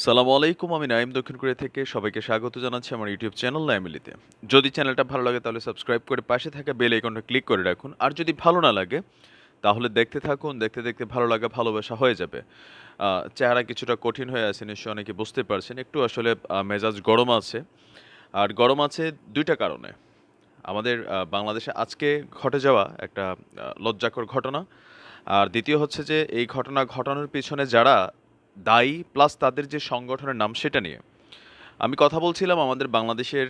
সালামু আলাইকুম। আমি নাইম দক্ষিণ কোরিয়া থেকে সবাইকে স্বাগত জানাচ্ছি আমার ইউটিউব চ্যানেল নাইমিলিতে। যদি চ্যানেলটা ভালো লাগে তাহলে সাবস্ক্রাইব করে পাশে থাকা বেল আইকনটা ক্লিক করে রাখুন। আর যদি ভালো না লাগে তাহলে দেখতে থাকুন, দেখতে দেখতে ভালো লাগা ভালোবাসা হয়ে যাবে। চেহারা কিছুটা কঠিন হয়ে আছে নিশ্চয়ই অনেকে বুঝতে পারছেন। একটু আসলে মেজাজ গরম আছে। আর গরম আছে ২ টা কারণে। আমাদের বাংলাদেশে আজকে ঘটে যাওয়া একটা লজ্জাকর ঘটনা। আর দ্বিতীয় হচ্ছে যে এই ঘটনা ঘটানোর পেছনে যারা দায়ী প্লাস তাদের যে সংগঠনের নাম সেটা নিয়ে। আমি কথা বলছিলাম আমাদের বাংলাদেশের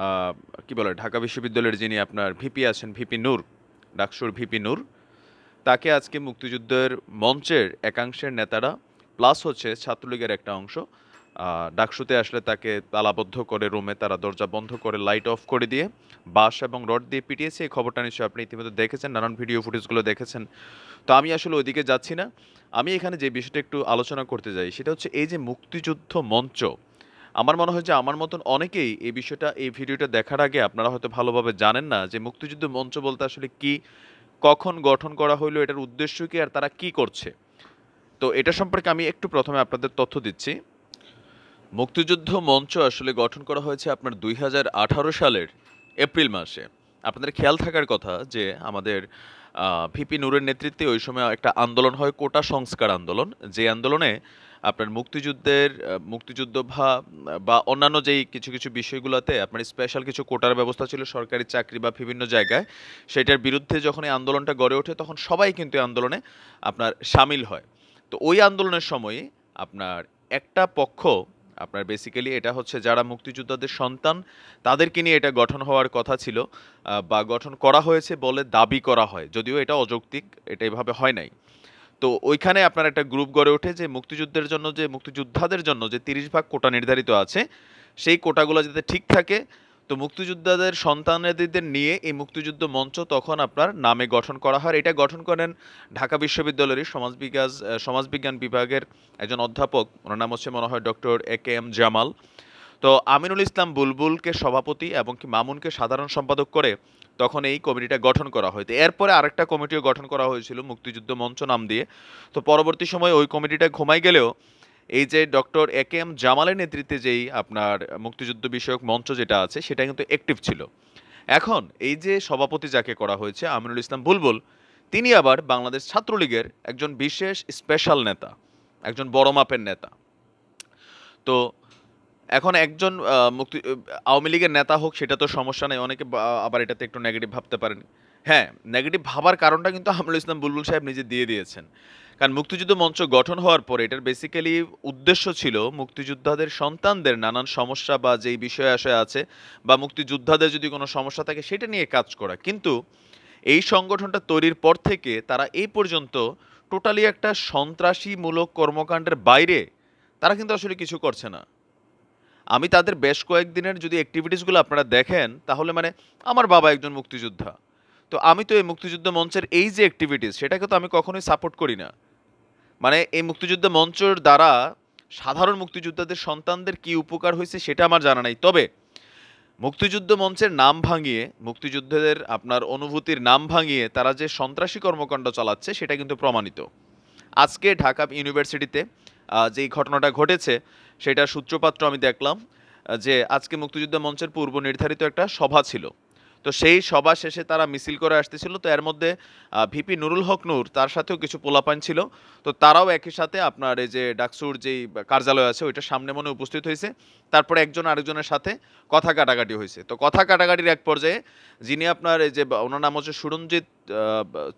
আ কি বলে ঢাকা বিশ্ববিদ্যালয়ের যিনি আপনার ভিপি আছেন, ভিপি নূর, ডাকসুর ভিপি নূর। তাকে আজকে মুক্তিযুদ্ধের মঞ্চের একাংশের নেতারা প্লাস হচ্ছে ছাত্রলীগের একটা অংশ আ ডাকসুতে আসলে তাকে তালাবদ্ধ করে রুমে তারা দরজা বন্ধ করে লাইট অফ করে দিয়ে বাঁশ এবং রড দিয়ে পিটিয়েছে। এই খবরটা নিশ্চয়ই আপনি ইতিমধ্যে দেখেছেন, নানান ভিডিও ফুটেজগুলো দেখেছেন। তো আমি আসলে ওইদিকে যাচ্ছি না। আমি এখানে যে বিষয়টা একটু আলোচনা করতে যাই সেটা হচ্ছে এই যে মুক্তিযুদ্ধ মঞ্চ, আমার মনে হয় যে আমার মতন অনেকেই এই বিষয়টা এই ভিডিওটা দেখার আগে আপনারা হয়তো ভালোভাবে জানেন না যে মুক্তিযুদ্ধ মঞ্চ বলতে আসলে কি, কখন গঠন করা হইলো, এটার উদ্দেশ্য কি আর তারা কি করছে। তো এটা সম্পর্কে আমি একটু প্রথমে আপনাদের তথ্য দিচ্ছি। মুক্তিযুদ্ধ মঞ্চ আসলে গঠন করা হয়েছে আপনার ২০১৮ সালের এপ্রিল মাসে। আপনাদের খেয়াল থাকার কথা যে আমাদের ভিপি নূরের নেতৃত্বে ওই সময় একটা আন্দোলন হয় কোটা সংস্কার আন্দোলন। যে আন্দোলনে আপনার মুক্তিযুদ্ধের মুক্তিযুদ্ধ বা অন্যান্য যেই কিছু, কিছু বিষয়গুলাতে আপনার স্পেশাল কিছু কোটার ব্যবস্থা ছিল সরকারি চাকরি বা বিভিন্ন জায়গায়। সেটার বিরুদ্ধে যখন এই আন্দোলনটা গড়ে ওঠে তখন সবাই কিন্তু এই আন্দোলনে আপনার শামিল হয়। তো ওই আন্দোলনের সময়ে আপনার একটা পক্ষ আপনার বেসিক্যালি এটা হচ্ছে যারা মুক্তিযোদ্ধাদের সন্তান তাদেরকে নিয়ে এটা গঠন হওয়ার কথা ছিল বা গঠন করা হয়েছে বলে দাবি করা হয়। যদিও এটা অযৌক্তিক, এটা এভাবে হয় নাই। তো ওইখানে আপনার একটা গ্রুপ গড়ে ওঠে যে মুক্তিযুদ্ধের জন্য যে মুক্তিযোদ্ধাদের জন্য যে ৩০ ভাগ কোটা নির্ধারিত আছে, সেই কোটাগুলো যাতে ঠিক থাকে। তো মুক্তিযোদ্ধাদের সন্তানাদিদের নিয়ে এই মুক্তিযুদ্ধ মঞ্চ তখন আপনার নামে গঠন করা হয়। এটা গঠন করেন ঢাকা বিশ্ববিদ্যালয়ের সমাজবিজ্ঞান বিভাগের একজন অধ্যাপক। ওনার নাম হচ্ছে মনে হয় ডক্টর এ.কে.এম. জামাল। তো আমিনুল ইসলাম বুলবুলকে সভাপতি এবং কি মামুনকে সাধারণ সম্পাদক করে তখন এই কমিটিটা গঠন করা হয়। তো এরপরে আরেকটা কমিটিও গঠন করা হয়েছিল মুক্তিযুদ্ধ মঞ্চ নাম দিয়ে। তো পরবর্তী সময়ে ওই কমিটিটা ঘুমাই গেলেও এই যে ডক্টর এ.কে.এম. জামালের নেতৃত্বে যেই আপনার মুক্তিযুদ্ধ বিষয়ক মঞ্চ যেটা আছে সেটা কিন্তু অ্যাক্টিভ ছিল। এখন এই যে সভাপতি যাকে করা হয়েছে আমিনুল ইসলাম বুলবুল, তিনি আবার বাংলাদেশ ছাত্রলীগের একজন বিশেষ স্পেশাল নেতা, একজন বড় মাপের নেতা। তো এখন একজন আওয়ামী লীগের নেতা হোক সেটা তো সমস্যা নেই। অনেকে আবার এটাতে একটু নেগেটিভ ভাবতে পারেন। হ্যাঁ, নেগেটিভ ভাবার কারণটা কিন্তু আমিনুল ইসলাম বুলবুল সাহেব নিজে দিয়ে দিয়েছেন। কারণ মুক্তিযুদ্ধ মঞ্চ গঠন হওয়ার পরে এটার বেসিক্যালি উদ্দেশ্য ছিল মুক্তিযোদ্ধাদের সন্তানদের নানান সমস্যা বা যেই বিষয়-আশয় আছে বা মুক্তিযোদ্ধাদের যদি কোনো সমস্যা থাকে সেটা নিয়ে কাজ করা। কিন্তু এই সংগঠনটা তৈরির পর থেকে তারা এই পর্যন্ত টোটালি একটা সন্ত্রাসীমূলক কর্মকাণ্ডের বাইরে তারা কিন্তু আসলে কিছু করছে না। আমি তাদের বেশ কয়েকদিনের যদি এক্টিভিটিস গুলো আপনারা দেখেন তাহলে মানে আমার বাবা একজন মুক্তিযোদ্ধা। তো আমি তো এই মুক্তিযুদ্ধ মঞ্চের এই যে এক্টিভিটিস সেটাকে তো আমি কখনোই সাপোর্ট করি না। মানে এই মুক্তিযুদ্ধ মঞ্চের দ্বারা সাধারণ মুক্তিযোদ্ধাদের সন্তানদের কি উপকার হয়েছে সেটা আমার জানা নাই। তবে মুক্তিযুদ্ধ মঞ্চের নাম ভাঙিয়ে, মুক্তিযুদ্ধের আপনার অনুভূতির নাম ভাঙিয়ে তারা যে সন্ত্রাসী কর্মকাণ্ড চালাচ্ছে সেটা কিন্তু প্রমাণিত। আজকে ঢাকা ইউনিভার্সিটিতে যেই ঘটনাটা ঘটেছে সেটার সূত্রপাত্র আমি দেখলাম যে আজকে মুক্তিযুদ্ধ মঞ্চের পূর্ব নির্ধারিত একটা সভা ছিল। তো সেই সভা শেষে তারা মিছিল করে আসতেছিল। তো এর মধ্যে ভিপি নুরুল হক নূর তার সাথেও কিছু পোলাপান ছিল। তো তারাও একই সাথে আপনার এই যে ডাকসুর যেই কার্যালয় আছে ওইটার সামনে মনে উপস্থিত হয়েছে। তারপরে একজন আরেকজনের সাথে কথা কাটাকাটি হয়েছে। তো কথা কাটাকাটির এক পর্যায়ে যিনি আপনার এই যে ওনার নাম হচ্ছে সুরঞ্জিত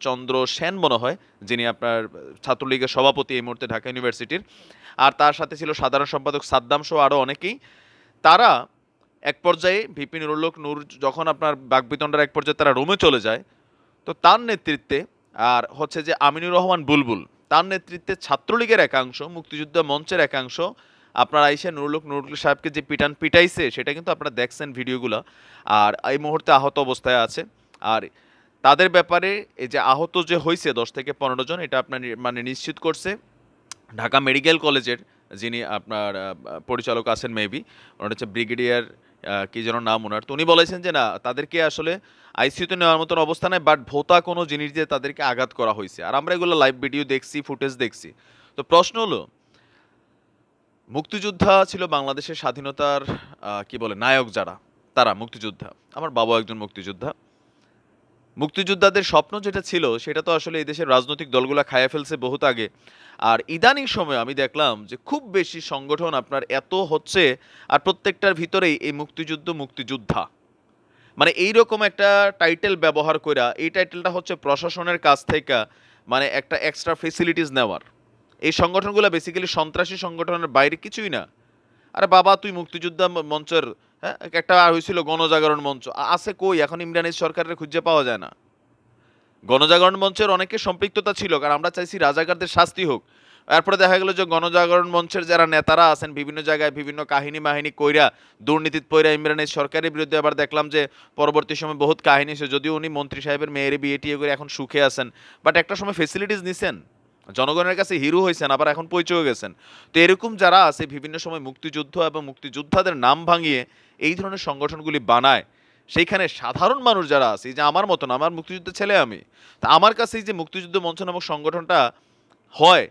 চন্দ্র সেন মনে হয়, যিনি আপনার ছাত্রলীগের সভাপতি এই মুহূর্তে ঢাকা ইউনিভার্সিটির। আর তার সাথে ছিল সাধারণ সম্পাদক সাদ্দাম সহ আরও অনেকেই। তারা এক পর্যায়ে ভিপি নুরুল হক নূর যখন আপনার বাকবিতণ্ডার এক পর্যায়ে তারা রুমে চলে যায়, তো তার নেতৃত্বে আর হচ্ছে যে আমিনুর রহমান বুলবুল, তার নেতৃত্বে ছাত্রলীগের একাংশ, মুক্তিযুদ্ধ মঞ্চের একাংশ আপনার আইসা নুরুল সাহেবকে যে পিটাইছে সেটা কিন্তু আপনারা দেখছেন ভিডিওগুলো। আর এই মুহূর্তে আহত অবস্থায় আছে। আর তাদের ব্যাপারে এই যে আহত যে হয়েছে ১০ থেকে ১৫ জন এটা আপনার মানে নিশ্চিত করছে ঢাকা মেডিকেল কলেজের যিনি আপনার পরিচালক আছেন মেবি, ওনার হচ্ছে ব্রিগেডিয়ার কি যেন নাম ওনার। তো উনি বলেছেন যে না তাদেরকে আসলে আইসিইউতে নেওয়ার মতন অবস্থা নাই, বাট ভোতা কোনো জিনিস দিয়ে তাদেরকে আঘাত করা হয়েছে। আর আমরা এগুলো লাইভ ভিডিও দেখছি, ফুটেজ দেখছি। তো প্রশ্ন হলো মুক্তিযোদ্ধা ছিল বাংলাদেশের স্বাধীনতার কি বলে নায়ক যারা, তারা মুক্তিযোদ্ধা। আমার বাবা একজন মুক্তিযোদ্ধা। মুক্তিযোদ্ধাদের স্বপ্ন যেটা ছিল সেটা তো আসলে এই দেশের রাজনৈতিক দলগুলা খাইয়া ফেলছে বহুত আগে। আর ইদানিং সময়ে আমি দেখলাম যে খুব বেশি সংগঠন আপনার এত হচ্ছে, আর প্রত্যেকটার ভিতরেই এই মুক্তিযুদ্ধ মুক্তিযোদ্ধা মানে এইরকম একটা টাইটেল ব্যবহার কইরা, এই টাইটেলটা হচ্ছে প্রশাসনের কাছ থেকে মানে একটা এক্সট্রা ফেসিলিটিস নেওয়ার। এই সংগঠনগুলো বেসিক্যালি সন্ত্রাসী সংগঠনের বাইরে কিছুই না। আরে বাবা তুই মুক্তিযোদ্ধা মঞ্চের, হ্যাঁ একটা হয়েছিল গণজাগরণ মঞ্চ, আছে কই এখন? ইমরান সরকারের খুঁজে পাওয়া যায় না। গণজাগরণ মঞ্চের অনেকের সম্পৃক্ততা ছিল, কারণ আমরা চাইছি রাজাকারদের শাস্তি হোক। এরপরে দেখা গেল যে গণজাগরণ মঞ্চের যারা নেতারা আছেন বিভিন্ন জায়গায় বিভিন্ন কাহিনী মাহিনী কইরা দুর্নীতিত পইরা ইমরানের সরকারের বিরুদ্ধে, আবার দেখলাম যে পরবর্তী সময় বহুত কাহিনী ছিল, যদিও উনি মন্ত্রী সাহেবের মেয়ের বিয়ে টিয়ে করে এখন সুখে আছেন, বাট একটা সময় ফেসিলিটিস নিছেন, জনগণের কাছে হিরো হয়েছেন, আবার এখন পরিচয় গেছেন। তো এরকম যারা আছে বিভিন্ন সময় মুক্তিযুদ্ধ এবং মুক্তিযোদ্ধাদের নাম ভাঙিয়ে এই ধরনের সংগঠনগুলি বানায়, সেইখানে সাধারণ মানুষ যারা আছে, এই যে আমার মতন, আমার মুক্তিযুদ্ধের ছেলে আমি, তা আমার কাছে এই যে মুক্তিযুদ্ধ মঞ্চ নামক সংগঠনটা হয়,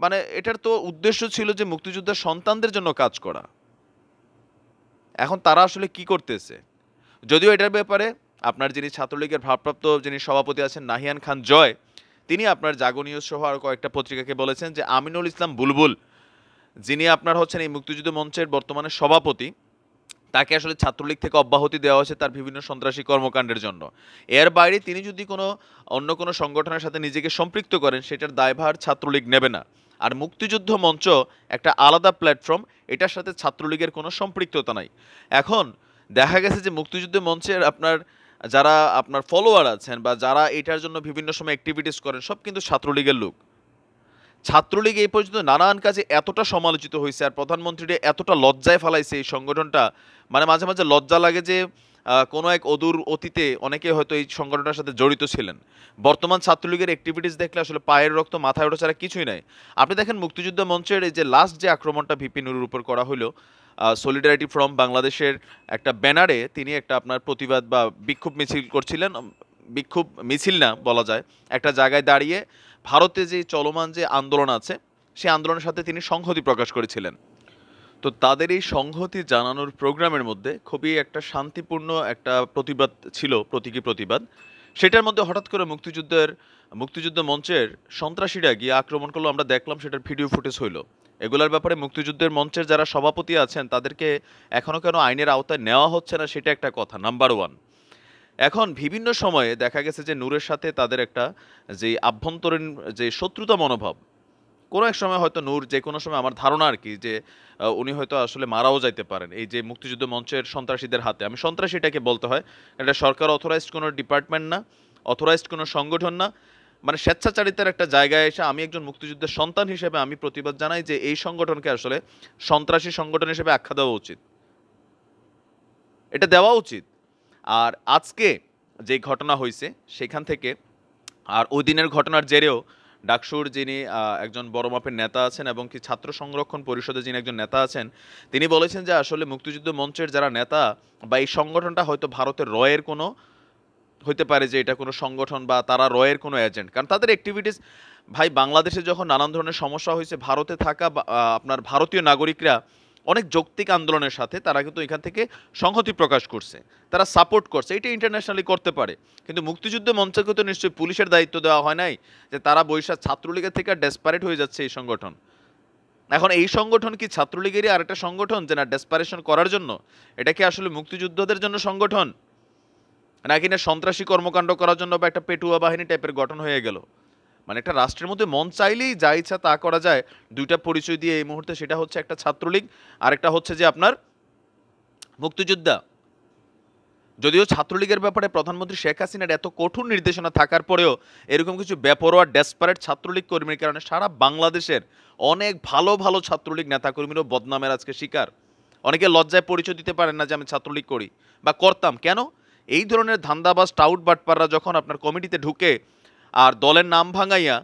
মানে এটার তো উদ্দেশ্য ছিল যে মুক্তিযোদ্ধার সন্তানদের জন্য কাজ করা। এখন তারা আসলে কি করতেছে? যদিও এটার ব্যাপারে আপনার যিনি ছাত্রলীগের ভারপ্রাপ্ত যিনি সভাপতি আছেন নাহিয়ান খান জয়, তিনি আপনার জাগনীয় সহ আর কয়েকটা পত্রিকাকে বলেছেন যে আমিনুল ইসলাম বুলবুল, যিনি আপনার হচ্ছেন এই মুক্তিযুদ্ধ মঞ্চের বর্তমানে সভাপতি, তাকে আসলে ছাত্রলীগ থেকে অব্যাহতি দেওয়া হয়েছে তার বিভিন্ন সন্ত্রাসী কর্মকাণ্ডের জন্য। এর বাইরে তিনি যদি অন্য কোনো সংগঠনের সাথে নিজেকে সম্পৃক্ত করেন, সেটার দায়ভার ছাত্রলীগ নেবে না। আর মুক্তিযুদ্ধ মঞ্চ একটা আলাদা প্ল্যাটফর্ম, এটার সাথে ছাত্রলীগের কোনো সম্পৃক্ততা নাই। এখন দেখা গেছে যে মুক্তিযুদ্ধ মঞ্চের আপনার যারা আপনার ফলোয়ার আছেন বা যারা এটার জন্য বিভিন্ন সময় অ্যাক্টিভিটিস করেন, সব কিন্তু ছাত্রলীগের লোক। ছাত্রলীগ এই পর্যন্ত নানান কাজে এতটা সমালোচিত হয়েছে, আর প্রধানমন্ত্রীর এতটা লজ্জায় ফেলাইছে এই সংগঠনটা, মানে মাঝে মাঝে লজ্জা লাগে যে কোনো এক অদূর অতীতে অনেকে হয়তো এই সংগঠনটার সাথে জড়িত ছিলেন। বর্তমান ছাত্রলীগের অ্যাক্টিভিটিস দেখলে আসলে পায়ের রক্ত মাথায় ওঠা ছাড়া কিছুই নাই। আপনি দেখেন মুক্তিযুদ্ধ মঞ্চের এই যে লাস্ট যে আক্রমণটা ভিপি নুরুর উপর করা হলো, সলিডারিটি ফ্রম বাংলাদেশের একটা ব্যানারে তিনি একটা আপনার প্রতিবাদ বা বিক্ষোভ মিছিল করছিলেন, বিক্ষোভ মিছিল না বলা যায়, একটা জায়গায় দাঁড়িয়ে ভারতে যে চলমান যে আন্দোলন আছে সেই আন্দোলনের সাথে তিনি সংহতি প্রকাশ করেছিলেন। তো তাদের এই সংহতি জানানোর প্রোগ্রামের মধ্যে খুবই একটা শান্তিপূর্ণ একটা প্রতিবাদ ছিল, প্রতীকী প্রতিবাদ। সেটার মধ্যে হঠাৎ করে মুক্তিযুদ্ধ মঞ্চের সন্ত্রাসীরা গিয়ে আক্রমণ করলো, আমরা দেখলাম, সেটার ভিডিও ফুটেজ হইলো। এগুলোর ব্যাপারে মুক্তিযুদ্ধের মঞ্চের যারা সভাপতি আছেন তাদেরকে এখনো কেন আইনের আওতায় নেওয়া হচ্ছে না, সেটা একটা কথা নাম্বার ওয়ান। এখন বিভিন্ন সময়ে দেখা গেছে যে নূরের সাথে তাদের একটা যে আভ্যন্তরীণ যে শত্রুতা মনোভাব, কোনো এক সময় হয়তো নূর যে কোনো সময়, আমার ধারণা আর কি, যে উনি হয়তো আসলে মারাও যাইতে পারেন এই যে মুক্তিযুদ্ধ মঞ্চের সন্ত্রাসীদের হাতে। আমি সন্ত্রাসীটাকে বলতে হয়, এটা সরকার অথরাইজড কোনো ডিপার্টমেন্ট না, অথরাইজড কোনো সংগঠন না, মানে স্বেচ্ছাচারিতার একটা জায়গায় এসে আমি একজন মুক্তিযুদ্ধের সন্তান হিসেবে আমি প্রতিবাদ জানাই যে এই সংগঠনকে আসলে সন্ত্রাসী সংগঠন হিসেবে আখ্যা দেওয়া উচিত, এটা দেওয়া উচিত। আর আজকে যে ঘটনা হয়েছে সেখান থেকে, আর ওই দিনের ঘটনার জেরেও ডাকসুর যিনি একজন বড় মাপের নেতা আছেন এবং কি ছাত্র সংরক্ষণ পরিষদে যিনি একজন নেতা আছেন, তিনি বলেছেন যে আসলে মুক্তিযুদ্ধ মঞ্চের যারা নেতা বা এই সংগঠনটা হয়তো ভারতের রয়ের কোনো হইতে পারে, যে এটা কোনো সংগঠন বা তারা রয়ের কোনো এজেন্ট, কারণ তাদের অ্যাক্টিভিটিস, ভাই বাংলাদেশে যখন নানান ধরনের সমস্যা হয়েছে, ভারতে থাকা আপনার ভারতীয় নাগরিকরা অনেক যৌক্তিক আন্দোলনের সাথে তারা কিন্তু এখান থেকে সংহতি প্রকাশ করছে, তারা সাপোর্ট করছে, এটা ইন্টারন্যাশনালি করতে পারে। কিন্তু মুক্তিযুদ্ধ মঞ্চকে তো নিশ্চয়ই পুলিশের দায়িত্ব দেওয়া হয় নাই যে তারা বৈশাখ ছাত্রলীগের থেকে ডেসপারেট হয়ে যাচ্ছে এই সংগঠন। এখন এই সংগঠন কি ছাত্রলীগেরই আরেকটা সংগঠন যে না ডেসপারেশন করার জন্য? এটা কি আসলে মুক্তিযুদ্ধদের জন্য সংগঠন, নাকি না সন্ত্রাসী কর্মকাণ্ড করার জন্য বা একটা পেটুয়া বাহিনী টাইপের গঠন হয়ে গেল? মানে একটা রাষ্ট্রের মধ্যে মন চাইলেই যা ইচ্ছা তা করা যায়, দুইটা পরিচয় দিয়ে এই মুহূর্তে, সেটা হচ্ছে একটা ছাত্রলীগ আর একটা হচ্ছে যে আপনার মুক্তিযোদ্ধা। যদিও ছাত্রলীগের ব্যাপারে প্রধানমন্ত্রী শেখ হাসিনার এত কঠোর নির্দেশনা থাকার পরেও এরকম কিছু বেপরোয়া ডেসপারেট ছাত্রলীগ কর্মীর কারণে সারা বাংলাদেশের অনেক ভালো ভালো ছাত্রলীগ নেতাকর্মীরও বদনামের আজকে শিকার। অনেকে লজ্জায় পরিচয় দিতে পারেন না যে আমি ছাত্রলীগ করি বা করতাম। কেন? এই ধরনের ধান্দাবাজ টাউট বাটপাররা যখন আপনার কমিটিতে ঢুকে আর দলের নাম ভাঙাইয়া,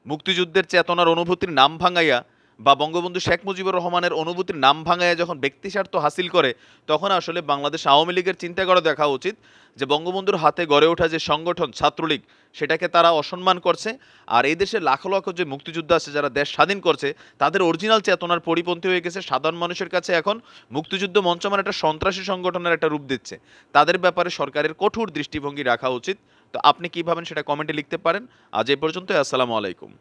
মুক্তিযুদ্ধের চেতনার অনুভূতির নাম ভাঙাইয়া বা বঙ্গবন্ধু শেখ মুজিবুর রহমানের অনুভূতির নাম ভাঙায় যখন ব্যক্তিস্বার্থ হাসিল করে, তখন আসলে বাংলাদেশ আওয়ামী লীগের চিন্তা করে দেখা উচিত যে বঙ্গবন্ধুর হাতে গড়ে ওঠা যে সংগঠন ছাত্রলীগ, সেটাকে তারা অসম্মান করছে। আর এই দেশে লাখো লাখো যে মুক্তিযোদ্ধা আছে যারা দেশ স্বাধীন করছে, তাদের অরিজিনাল চেতনার পরিপন্থী হয়ে গেছে। সাধারণ মানুষের কাছে এখন মুক্তিযুদ্ধ মঞ্চ মানে একটা সন্ত্রাসী সংগঠনের একটা রূপ দিচ্ছে। তাদের ব্যাপারে সরকারের কঠোর দৃষ্টিভঙ্গি রাখা উচিত। তো আপনি কি ভাবেন সেটা কমেন্টে লিখতে পারেন। আজ এই পর্যন্ত, আসসালামু আলাইকুম।